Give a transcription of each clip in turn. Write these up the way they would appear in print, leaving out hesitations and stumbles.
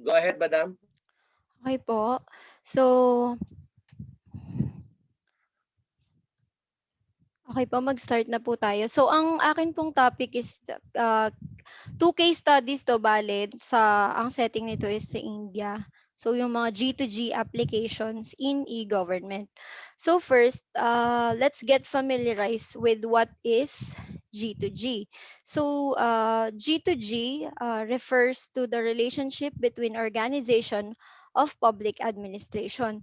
Go ahead, madam. Okay po. So, okay po, mag-start na po tayo. So, ang akin pong topic is two case studies to bale ang setting nito is sa India. So, yung mga G2G applications in e-government. So, first, let's get familiarized with what is G2G. So, G2G refers to the relationship between organization of public administration.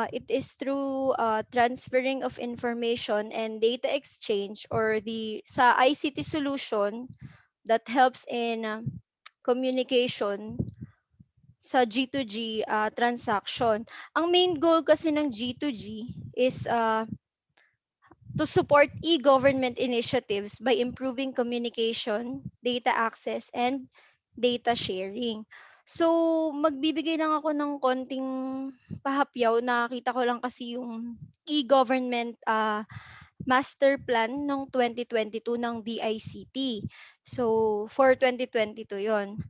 It is through transferring of information and data exchange or the sa ICT solution that helps in communication sa G2G transaction. Ang main goal kasi ng G2G is to support e-government initiatives by improving communication, data access, and data sharing. So, magbibigay lang ako ng konting pahapyaw. Nakita ko lang kasi yung e-government master plan ng 2022 ng DICT. So, for 2022 yon.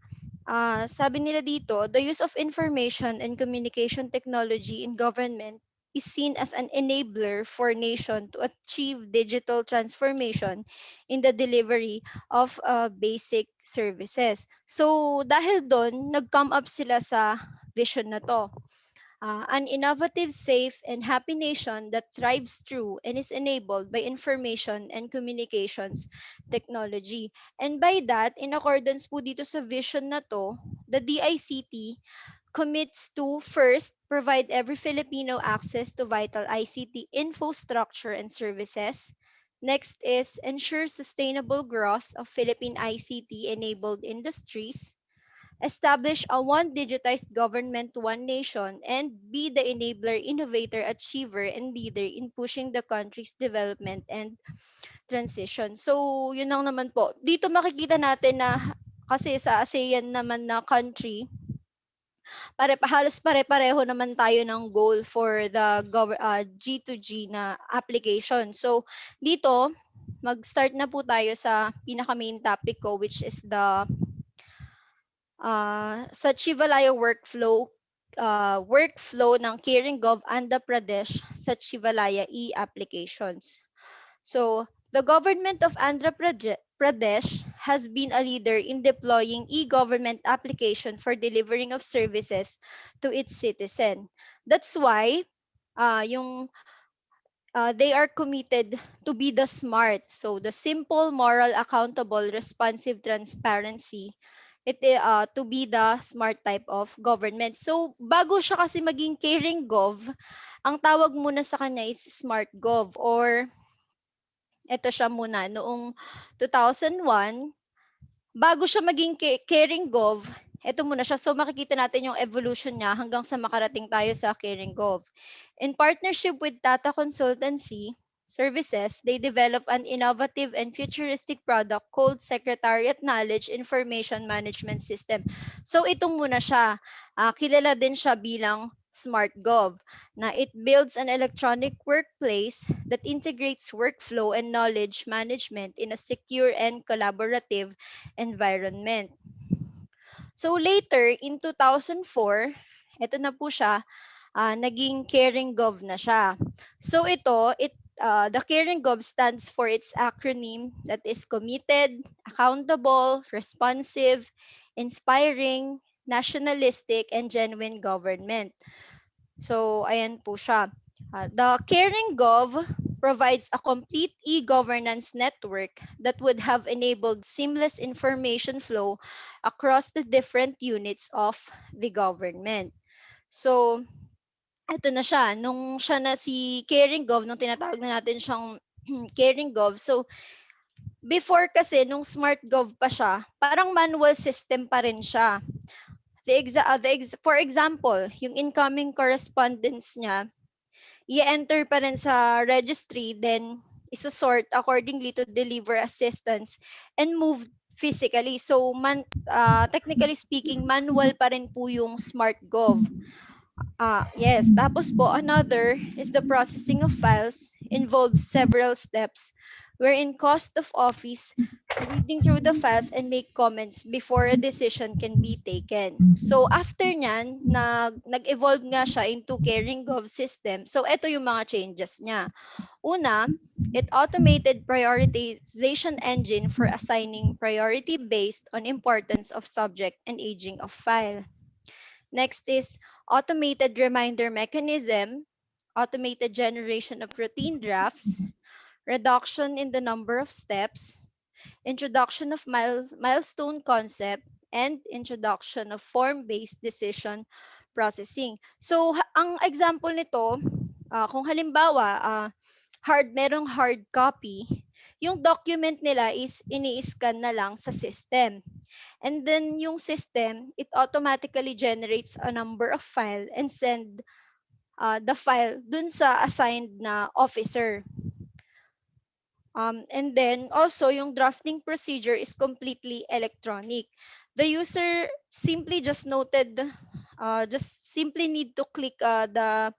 Sabi nila dito, the use of information and communication technology in government is seen as an enabler for nation to achieve digital transformation in the delivery of basic services. So dahil doon, nag-come up sila sa vision na to. An innovative, safe, and happy nation that thrives through and is enabled by information and communications technology. And by that, in accordance po dito sa vision na to, the DICT commits to first, provide every Filipino access to vital ICT infrastructure and services. Next is ensure sustainable growth of Philippine ICT-enabled industries, establish a one digitized government, one nation, and be the enabler, innovator, achiever, and leader in pushing the country's development and transition. So, yun lang naman po. Dito makikita natin na kasi sa ASEAN naman na country, halos pare-pareho naman tayo ng goal for the G2G na application. So, dito, mag-start na po tayo sa pinaka-main topic ko, which is the sa Chivalaya workflow ng Caring Gov Andhra Pradesh sa Chivalaya e-applications. So, the government of Pradesh has been a leader in deploying e-government application for delivering of services to its citizen. That's why yung they are committed to be the smart. So the simple, moral, accountable, responsive, transparency, to be the smart type of government. So bago siya kasi maging caring gov, ang tawag muna sa kanya is smart gov or ito siya muna noong 2001 bago siya maging caring gov, eto muna siya. So makikita natin yung evolution niya hanggang sa makarating tayo sa caring gov. In partnership with Tata Consultancy Services, they develop an innovative and futuristic product called Secretariat Knowledge Information Management System. So itong muna siya. Kilala din siya bilang SmartGov na it builds an electronic workplace that integrates workflow and knowledge management in a secure and collaborative environment. So later, in 2004, ito na po siya, naging Caring Gov na siya. So the Caring Gov stands for its acronym that is committed, accountable, responsive, inspiring, nationalistic, and genuine government. So, ayan po siya. The Caring Gov provides a complete e-governance network that would have enabled seamless information flow across the different units of the government. So, ito na siya. Nung siya na si Caring Gov, nung tinatawag na natin siyang Caring Gov. So, before kasi, nung Smart Gov pa siya, parang manual system pa rin siya. For example, yung incoming correspondence niya, i-enter pa rin sa registry, then isusort accordingly to deliver assistance and move physically. So, technically speaking, manual pa rin po yung SmartGov. Yes. Tapos po, another is the processing of files involves several steps wherein cost of office reading through the files and make comments before a decision can be taken. So after nyan, nag-evolve nga siya into caring gov system. So ito yung mga changes niya. Una, it automated prioritization engine for assigning priority based on importance of subject and aging of file. Next is automated reminder mechanism, automated generation of routine drafts, reduction in the number of steps, introduction of milestone concept, and introduction of form-based decision processing. So, ang example nito, kung halimbawa, merong hard copy, yung document nila is ini-scan na lang sa system. And then yung system, it automatically generates a number of file and send the file dun sa assigned na officer. And then also yung drafting procedure is completely electronic. The user simply just simply need to click the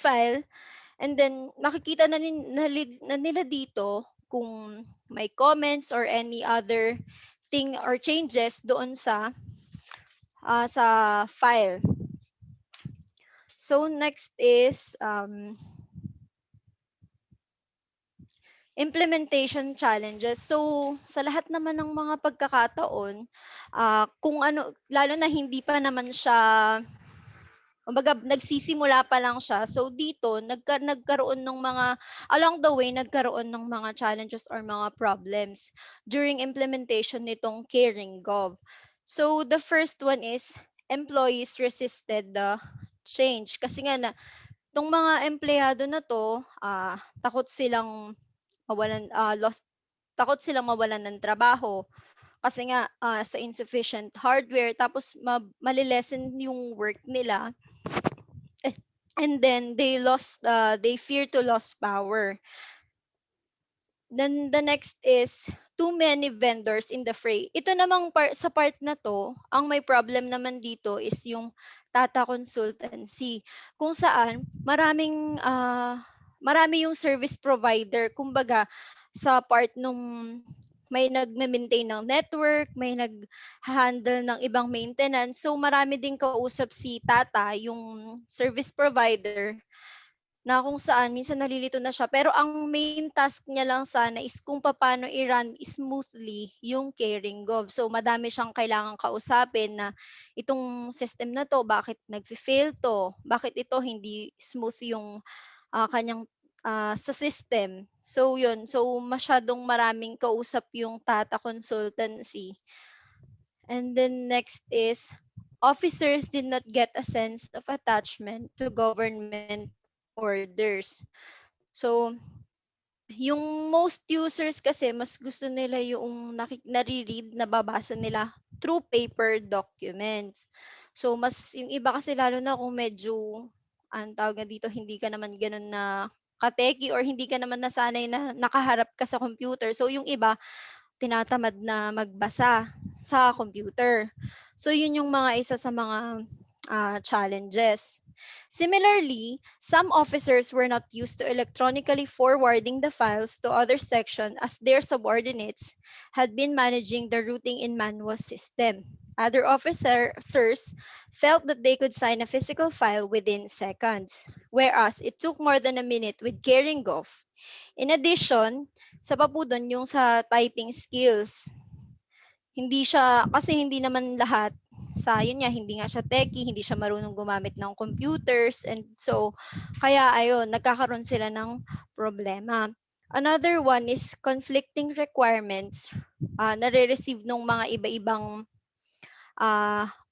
file, and then makikita na nila dito kung may comments or any other thing or changes doon sa file. So next is implementation challenges. So, sa lahat naman ng mga pagkakataon, kung ano, lalo na hindi pa naman siya, kumbaga nagsisimula pa lang siya. So dito, nagkaroon ng along the way, nagkaroon ng mga challenges or mga problems during implementation nitong Caring Gov. So the first one is, employees resisted the change. Kasi nga tong mga empleyado na to, takot silang takot silang mawalan ng trabaho kasi nga sa insufficient hardware, tapos malilesen yung work nila. And then they fear to lose power. Then the next is too many vendors in the fray. Ito namang sa part na to, ang may problem naman dito is yung Tata Consultancy, kung saan marami yung service provider. Kumbaga sa part nung may nagme-maintain ng network, may nag-handle ng ibang maintenance. So marami din kausap si Tata, yung service provider, na kung saan minsan nalilito na siya. Pero ang main task niya lang sana is kung paano i-run smoothly yung Caring Gov. So madami siyang kailangang kausapin na itong system na to, bakit nag-fail to? Bakit ito hindi smooth yung kanyang sa system? So yun, so masyadong maraming kausap yung Tata Consultancy. And then next is, officers did not get a sense of attachment to government orders. So, yung most users kasi mas gusto nila yung nare-read, nababasa nila through paper documents. So, yung iba kasi lalo na kung medyo, ang tawag na dito, hindi ka naman ganun na kateki or hindi ka naman nasanay na nakaharap ka sa computer. So, yung iba, tinatamad na magbasa sa computer. So, yun yung mga isa sa mga challenges. Similarly, some officers were not used to electronically forwarding the files to other sections as their subordinates had been managing the routing in manual system. Other officers felt that they could sign a physical file within seconds, whereas it took more than a minute with Caring Gov. In addition, sa pa po doon yung sa typing skills. Kasi hindi naman lahat yun nga, hindi nga siya techie, hindi siya marunong gumamit ng computers, and so, kaya ayun, nagkakaroon sila ng problema. Another one is conflicting requirements nare-receive ng mga iba-ibang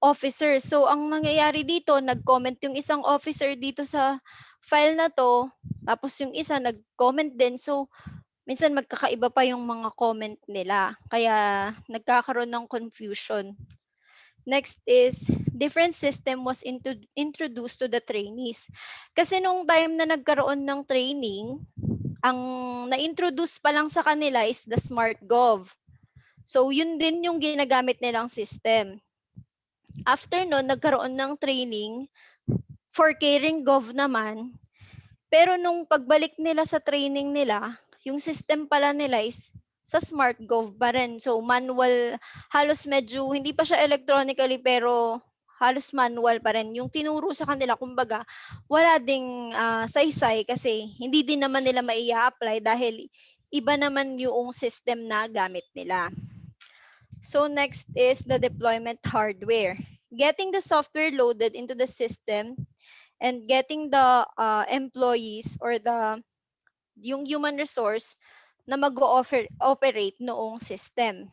officers. So, ang nangyayari dito, nag-comment yung isang officer dito sa file na to, tapos yung isa nag-comment din. So, minsan magkakaiba pa yung mga comment nila. Kaya nagkakaroon ng confusion. Next is, different system was introduced to the trainees. Kasi nung time na nagkaroon ng training, ang na-introduce pa lang sa kanila is the Smart Gov. So, yun din yung ginagamit nilang system. After nun, nagkaroon ng training for Caring Gov naman. Pero nung pagbalik nila sa training nila, yung system pala nila is sa SmartGov pa rin. So manual, halos medyo hindi pa siya electronically pero halos manual pa rin. Yung tinuro sa kanila, kumbaga, wala ding saysay kasi hindi din naman nila mai-apply dahil iba naman yung system na gamit nila. So next is the deployment hardware. Getting the software loaded into the system and getting the employees or yung human resource na mag-operate noong system.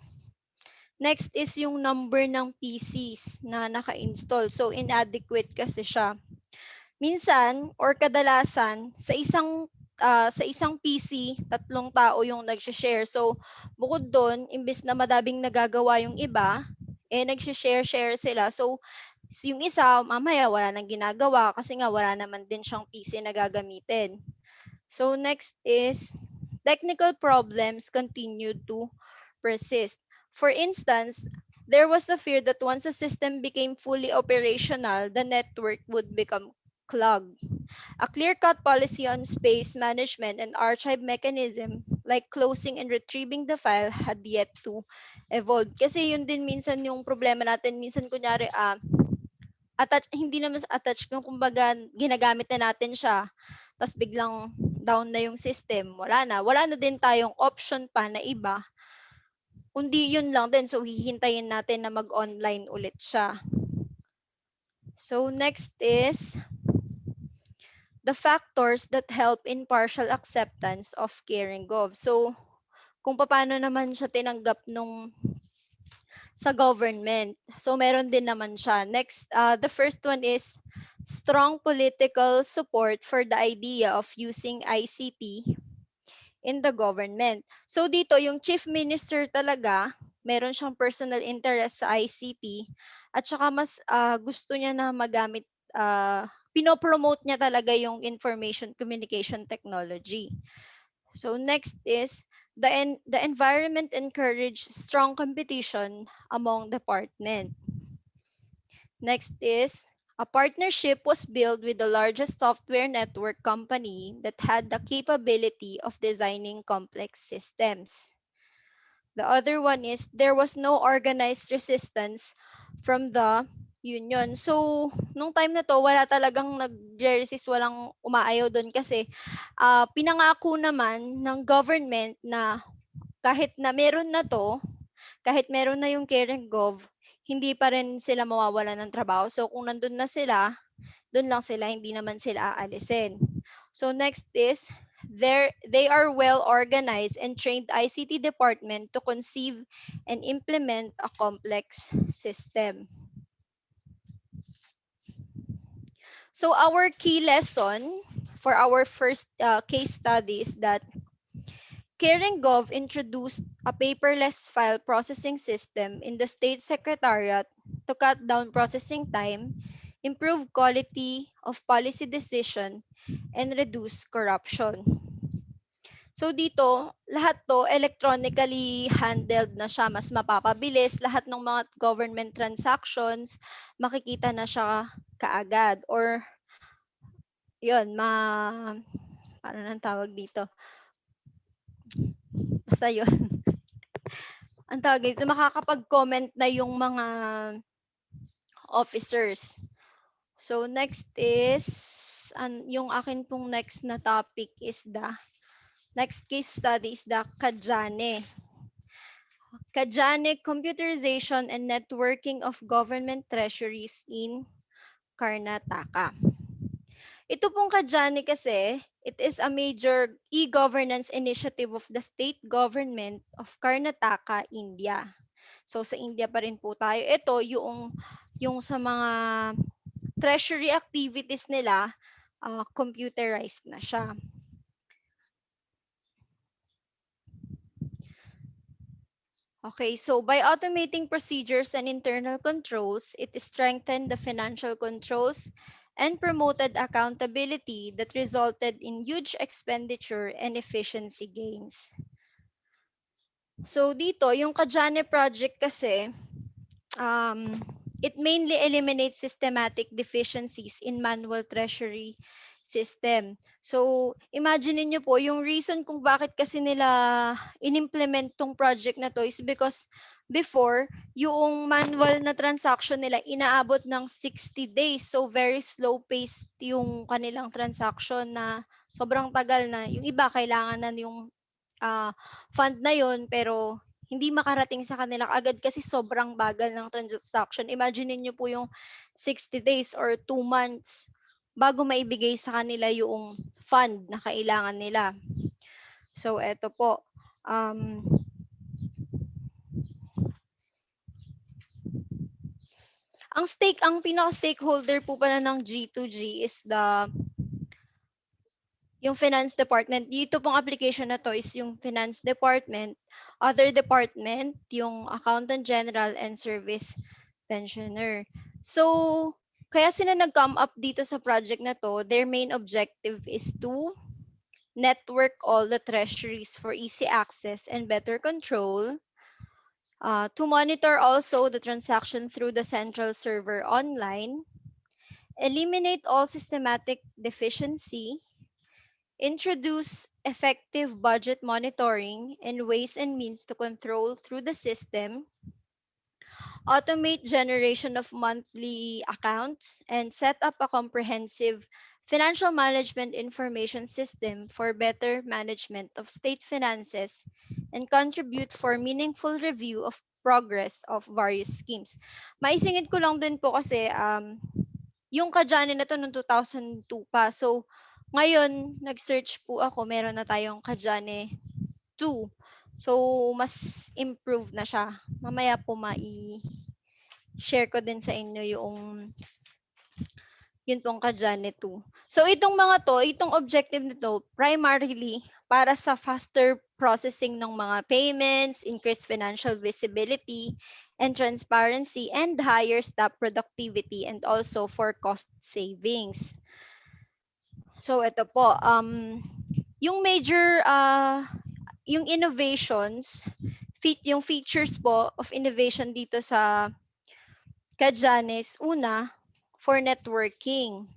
Next is yung number ng PCs na naka-install. So inadequate kasi siya. Minsan or kadalasan sa isang PC, 3 tao yung nag-share. So bukod doon, imbes na madaming nagagawa yung iba, nag-share sila. So yung isa, mamaya wala nang ginagawa kasi nga wala naman din siyang PC na gagamitin. So next is technical problems continued to persist. For instance, there was a fear that once the system became fully operational, the network would become clogged. A clear-cut policy on space management and archive mechanism like closing and retrieving the file had yet to evolve. Kasi yun din minsan yung problema natin. Minsan kunyari, hindi naman sa attach, kumbaga ginagamit na natin siya, tapos biglang down na yung system, wala na din tayong option pa na iba, kundi yun lang din, so hihintayin natin na mag-online ulit siya. So next is the factors that help in partial acceptance of caring gov. So kung paano naman siya tinanggap sa government. So meron din naman siya. Next, the first one is strong political support for the idea of using ICT in the government. So dito, yung chief minister talaga, meron siyang personal interest sa ICT at saka mas gusto niya na magamit, pinopromote niya talaga yung information communication technology. So next is the environment encouraged strong competition among department. Next is a partnership was built with the largest software network company that had the capability of designing complex systems. The other one is there was no organized resistance from the union. So, nung time na to, wala talagang nag-resist, walang umaayaw doon kasi pinangako naman ng government na kahit na meron na to, kahit meron na yung caring gov, hindi pa rin sila mawawalan ng trabaho. So, kung nandun na sila, doon lang sila, hindi naman sila aalisin. So next is, they are well organized and trained ICT department to conceive and implement a complex system. So our key lesson for our first case study is that Caring Gov introduced a paperless file processing system in the state secretariat to cut down processing time, improve quality of policy decision, and reduce corruption. So dito, lahat to electronically handled na siya, mas mapapabilis. Lahat ng mga government transactions, makikita na siya kaagad. Or, yun, paano nang tawag dito? Basta yun. Ang tawag dito, makakapag-comment na yung mga officers. So next is, yung akin pong next na topic is next case study is the Kajane. Kajane Computerization and Networking of Government Treasuries in Karnataka. Ito pong Kajane kasi, it is a major e-governance initiative of the state government of Karnataka, India. So sa India pa rin po tayo. Ito yung sa mga treasury activities nila, computerized na siya. Okay, so by automating procedures and internal controls, it strengthened the financial controls and promoted accountability that resulted in huge expenditure and efficiency gains. So dito, yung Kajane project kasi, it mainly eliminates systematic deficiencies in manual treasury system. So, imagine niyo po yung reason kung bakit kasi nila inimplement tong project na to is because before, yung manual na transaction nila inaabot ng 60 days. So, very slow paced yung kanilang transaction na sobrang tagal na. Yung iba kailangan na yung fund na yon pero hindi makarating sa kanila agad kasi sobrang bagal ng transaction. Imagine niyo po yung 60 days or 2 months bago maibigay sa kanila yung fund na kailangan nila. So, eto po. Ang pinaka-stakeholder po pala ng G2G is yung finance department. Dito pong application na to is yung finance department, other department, yung accountant general, and service pensioner. So, kaya sila nag-come up dito sa project na to, their main objective is to network all the treasuries for easy access and better control, to monitor also the transaction through the central server online, eliminate all systematic deficiency, introduce effective budget monitoring and ways and means to control through the system, automate generation of monthly accounts, and set up a comprehensive financial management information system for better management of state finances, and contribute for meaningful review of progress of various schemes. Maisingit ko lang din po kasi yung Kajani na to noong 2002 pa. So, ngayon, nag-search po ako, meron na tayong Kajane 2. So, mas improved na siya. Mamaya po share ko din sa inyo yung yun pong Kajane 2. So, itong mga to, itong objective nito, primarily para sa faster processing ng mga payments, increased financial visibility, and transparency, and higher staff productivity, and also for cost savings. So, ito po, yung major, yung innovations, yung features po of innovation dito sa Kajanes, una, for networking.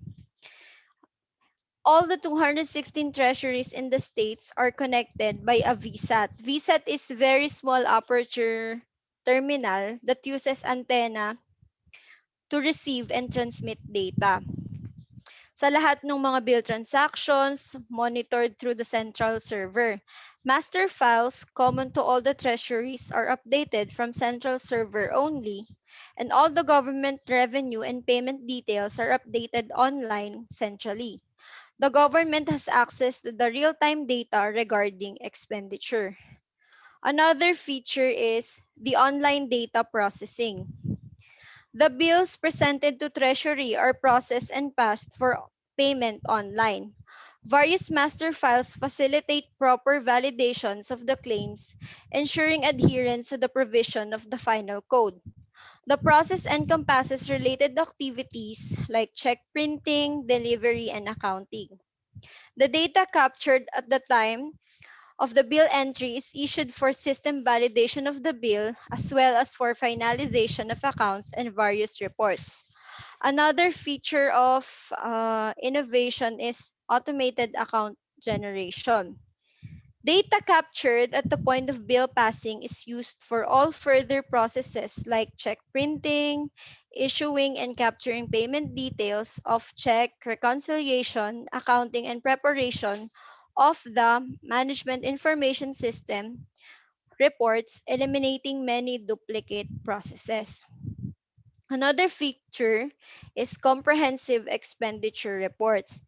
All the 216 treasuries in the states are connected by a VSAT. VSAT is very small aperture terminal that uses antenna to receive and transmit data. Sa lahat ng mga bill transactions, monitored through the central server. Master files common to all the treasuries are updated from central server only, and all the government revenue and payment details are updated online centrally. The government has access to the real-time data regarding expenditure. Another feature is the online data processing. The bills presented to Treasury are processed and passed for payment online. Various master files facilitate proper validations of the claims, ensuring adherence to the provision of the final code. The process encompasses related activities like check printing, delivery, and accounting. The data captured at the time of the bill entry is issued for system validation of the bill as well as for finalization of accounts and various reports. Another feature of innovation is automated account generation. Data captured at the point of bill passing is used for all further processes like check printing, issuing and capturing payment details of check, reconciliation, accounting, and preparation of the management information system reports, eliminating many duplicate processes. Another feature is comprehensive expenditure reports.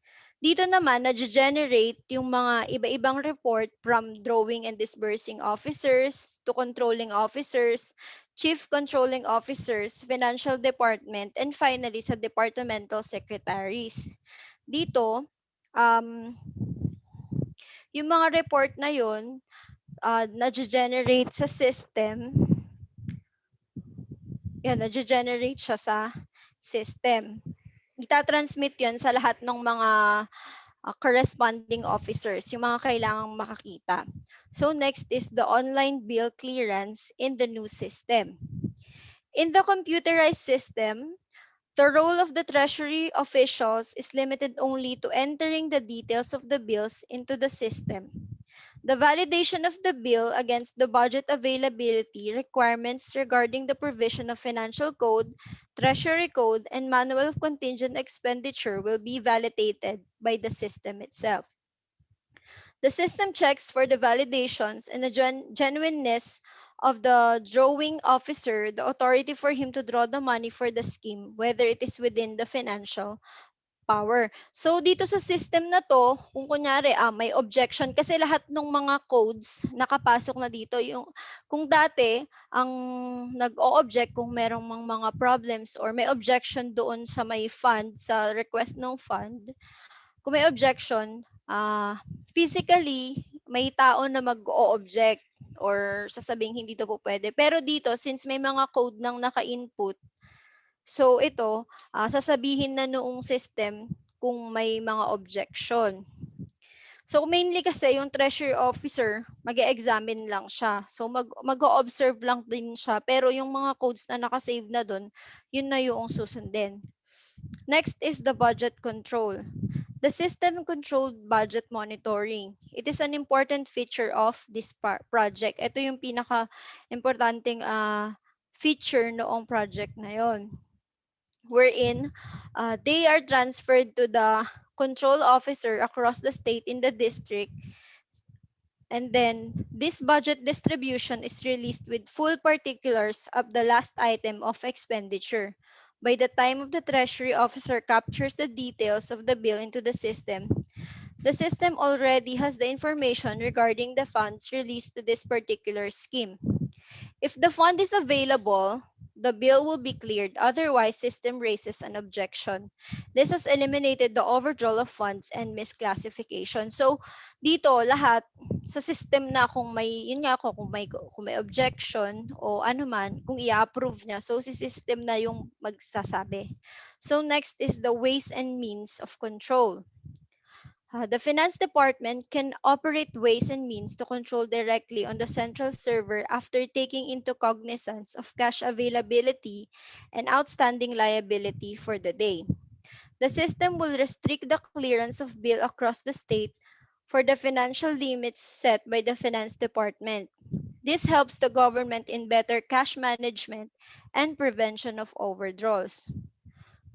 Dito naman, na-generate yung mga iba-ibang report from drawing and disbursing officers to controlling officers, chief controlling officers, financial department, and finally sa departmental secretaries. Dito, yung mga report na yun, na-generate sa system. Yan, na-generate siya sa system. Itatransmit yan sa lahat ng mga corresponding officers, yung mga kailangang makakita. So next is the online bill clearance in the new system. In the computerized system, The role of the Treasury officials is limited only to entering the details of the bills into the system. The validation of the bill against the budget availability requirements regarding the provision of financial code, treasury code, and manual of contingent expenditure will be validated by the system itself. The system checks for the validations and the genuineness of the drawing officer, the authority for him to draw the money for the scheme, whether it is within the financial power. So dito sa system na to, kung kunyari may objection kasi lahat ng mga codes nakapasok na dito. Yung kung dati ang nag-o-object kung merong mga problems or may objection doon sa may fund, sa request ng fund, kung may objection, physically may tao na mag-o-object or sasabing hindi to po pwede. Pero dito, since may mga code nang naka-input, so ito, sasabihin na noong system kung may mga objection. So mainly kasi yung treasury officer, mag-e-examine lang siya. So mag-o-observe lang din siya. Pero yung mga codes na nakasave na doon, yun na yung susundin. Next is the budget control. The system controlled budget monitoring. It is an important feature of this project. Ito yung pinaka-importanting feature noong project na yon, wherein they are transferred to the control officer across the state in the district, and then this budget distribution is released with full particulars of the last item of expenditure. By the time of the treasury officer captures the details of the bill into the system already has the information regarding the funds released to this particular scheme. If the fund is available, the bill will be cleared. Otherwise, system raises an objection. This has eliminated the overdraw of funds and misclassification. So, dito lahat sa system na kung may yun nga ako kung may objection o ano man, kung i-approve niya, so si system na yung magsasabi. So next is the ways and means of control. The finance department can operate ways and means to control directly on the central server after taking into cognizance of cash availability and outstanding liability for the day. The system will restrict the clearance of bill across the state for the financial limits set by the finance department. This helps the government in better cash management and prevention of overdraws.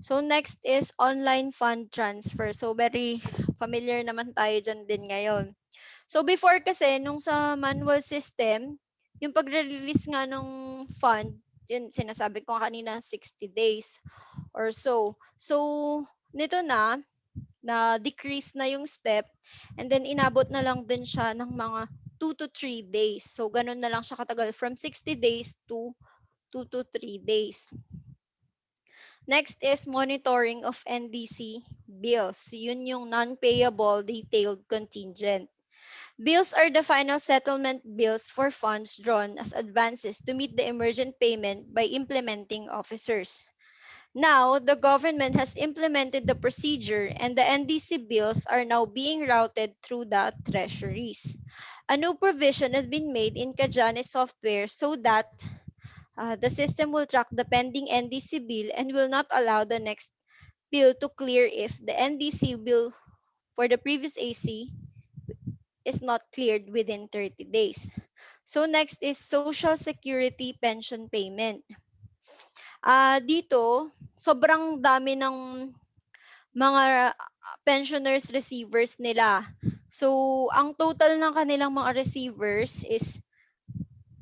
So next is online fund transfer. So very familiar naman tayo dyan din ngayon. So before kasi, nung sa manual system, yung pagre-release nga nung fund, yun sinasabi ko kanina 60 days or so. So nito na decrease na yung step, and then inabot na lang din siya ng mga 2 to 3 days. So ganun na lang siya katagal, from 60 days to 2 to 3 days. Next is monitoring of NDC bills. Yun yung non-payable detailed contingent. Bills are the final settlement bills for funds drawn as advances to meet the emergent payment by implementing officers. Now, the government has implemented the procedure and the NDC bills are now being routed through the treasuries. A new provision has been made in Kajani software so that the system will track the pending NDC bill and will not allow the next bill to clear if the NDC bill for the previous AC is not cleared within 30 days. So next is Social Security pension payment. Dito, sobrang dami ng mga pensioners receivers nila. So, ang total ng kanilang mga receivers is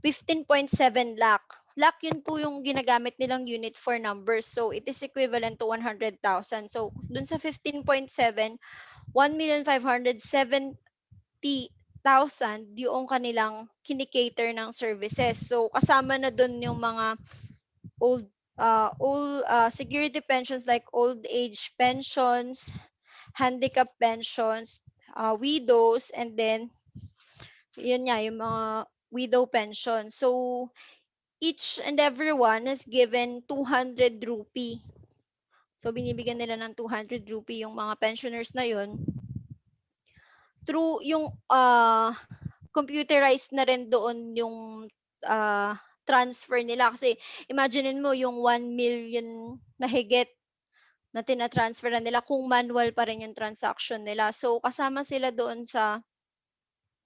15.7 lakh. Lakh yun po yung ginagamit nilang unit for numbers. So, it is equivalent to 100,000. So, dun sa 15.7, 1,570,000 yung kanilang kinikater ng services. So, kasama na dun yung mga old security pensions like old age pensions, handicap pensions, widows, and then yun nga, yung mga widow pension. So, each and every one is given 200 rupee. So, binibigyan nila ng 200 rupee yung mga pensioners na yun through yung computerized na rin doon yung transfer nila. Kasi, imaginein mo yung 1 million na higit na tina-transfer na nila kung manual pa rin yung transaction nila. So, kasama sila doon sa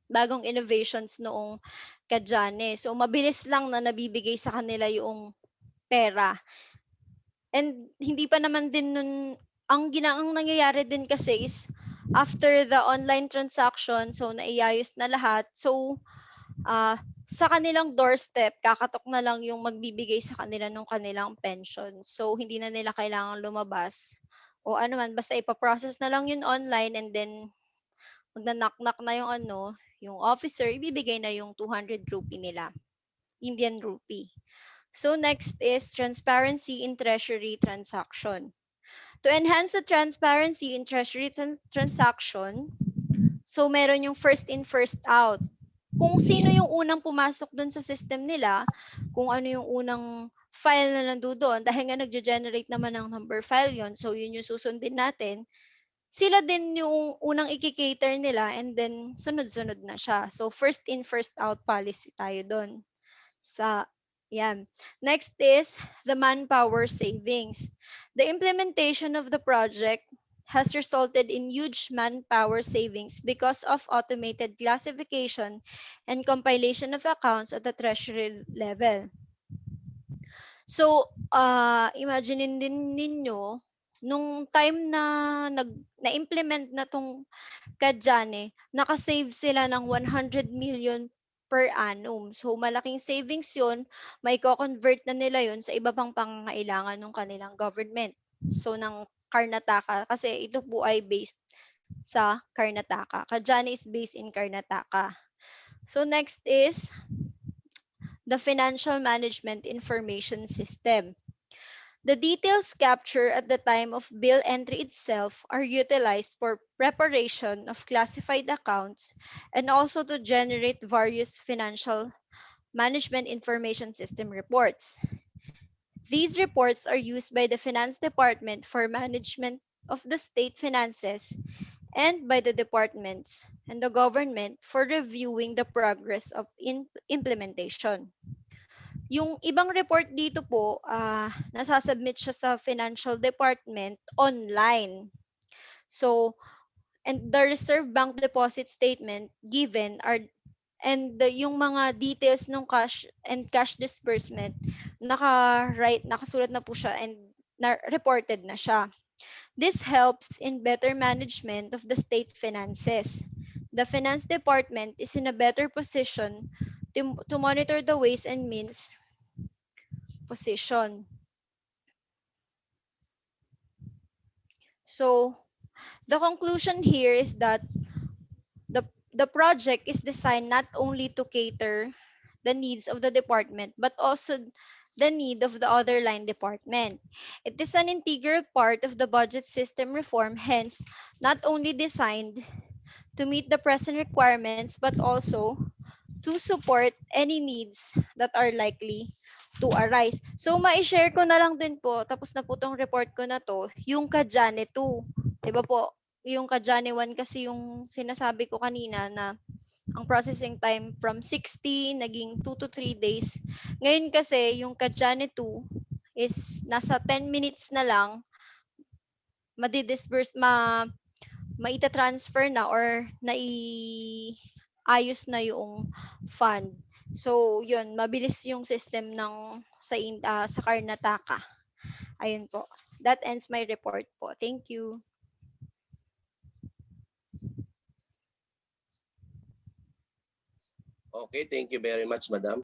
bagong innovations noong Kadyane. So, mabilis lang na nabibigay sa kanila yung pera. And hindi pa naman din nun, ang nangyayari din kasi is after the online transaction, so naiayos na lahat. So, sa kanilang doorstep, kakatok na lang yung magbibigay sa kanila ng kanilang pension. So, hindi na nila kailangan lumabas o ano man, basta ipaprocess na lang yun online and then magna-knock-knock na yung yung officer, ibibigay na yung 200 rupee nila, Indian rupee. So, next is transparency in treasury transaction. To enhance the transparency in treasury transaction, so meron yung first in, first out. Kung sino yung unang pumasok dun sa system nila, kung ano yung unang file na nandoon, dahil nga nagge-generate naman ng number file yon, so yun yung susundin natin, sila din yung unang i-cater nila and then sunod-sunod na siya. So first in, first out policy tayo doon. Yan. Next is the manpower savings. The implementation of the project has resulted in huge manpower savings because of automated classification and compilation of accounts at the treasury level. So, imagine din ninyo, nung time na na-implement na tong Kadyane, nakasave sila ng 100 million per annum. So, malaking savings yun. May convert na nila yun sa iba pang pangangailangan ng kanilang government. So, ng Karnataka. Kasi ito po ay based sa Karnataka. Kadyane is based in Karnataka. So, next is the Financial Management Information System. The details captured at the time of bill entry itself are utilized for preparation of classified accounts and also to generate various financial management information system reports. These reports are used by the Finance Department for management of the state finances and by the departments and the government for reviewing the progress of implementation. Yung ibang report dito po, nasasubmit siya sa financial department online. So, and the Reserve Bank deposit statement given are yung mga details ng cash and cash disbursement nakasulat na po siya and reported na siya. This helps in better management of the state finances. The finance department is in a better position to monitor the ways and means position. So, the conclusion here is that the project is designed not only to cater the needs of the department, but also the need of the other line department. It is an integral part of the budget system reform, hence, not only designed to meet the present requirements, but also to support any needs that are likely to arise. So, ma-share ko na lang din po, tapos na po tong report ko na to, yung Kadyane 2. Diba po, yung Kadyane 1 kasi yung sinasabi ko kanina na ang processing time from 60 naging 2 to 3 days. Ngayon kasi yung Kadyane 2 is nasa 10 minutes na lang madi-disburse maita-transfer na or naiayos na yung fund. So, yun, mabilis yung system ng sa Karnataka. Ayun po. That ends my report po. Thank you. Okay, thank you very much, Madam.